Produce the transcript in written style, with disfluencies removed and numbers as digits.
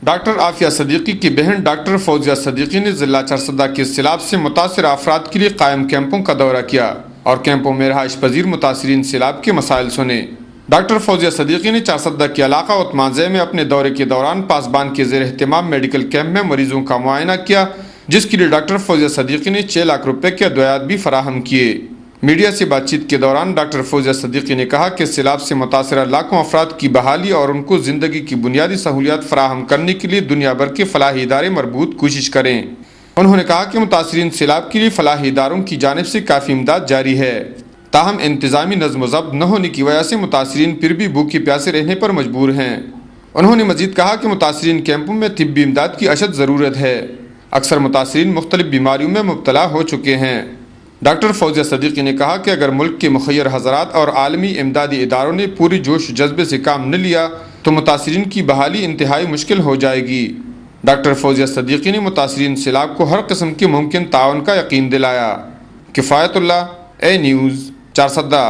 Doctor Aafia Siddiqui کی بہن doctor Fauzia Siddiqui نے ضلع چارسدہ کے سیلاب سے متاثرہ افراد کے لیے قائم کیمپوں کا دورہ کیا اور کیمپوں میں رہائش پذیر متاثرین سیلاب کے مسائل سنے۔ ڈاکٹر فوزیہ صدیقی نے چارسدہ کے علاقہ عثمان میں اپنے دورے کے دوران پاسبان کے زیر اہتمام میڈیکل کیمپ میں مریضوں کا معائنہ کیا، جس کے لیے ڈاکٹر فوزیہ صدیقی نے 6 لاکھ روپے کے ادویات بھی فراہم کیے۔ میڈیا سے بات چیت کے دوران ڈاکٹر فوزیہ صدیقی نے کہا کہ سیلاب سے متاثرہ لاکھوں افراد کی بحالی اور ان کو زندگی کی بنیادی سہولیات فراہم کرنے کے لیے دنیا بھر کے فلاحی ادارے مربوط کوشش کریں۔ انہوں نے کہا کہ متاثرین سیلاب کے لیے فلاحی اداروں کی جانب سے کافی امداد جاری ہے، تاہم انتظامی نظم و ضبط نہ ہونے کی وجہ سے متاثرین پھر بھی بھوکے پیاسے رہنے پر مجبور ہیں۔ انہوں نے مزید کہا کہ متاثرین کیمپوں میں طبی امداد کی اشد ضرورت ہے، اکثر متاثرین مختلف بیماریوں میں مبتلا ہو چکے ہیں۔ ڈاکٹر فوزیہ صدیقی نے کہا کہ اگر ملک کے مخیر حضرات اور عالمی امدادی اداروں نے پوری جوش و جذبے سے کام نہ لیا تو متاثرین کی بحالی انتہائی مشکل ہو جائے گی۔ ڈاکٹر فوزیہ صدیقی نے متاثرین سیلاب کو ہر قسم کے ممکن تعاون کا یقین دلایا۔ کفایت اللہ، اے نیوز، چارسدہ۔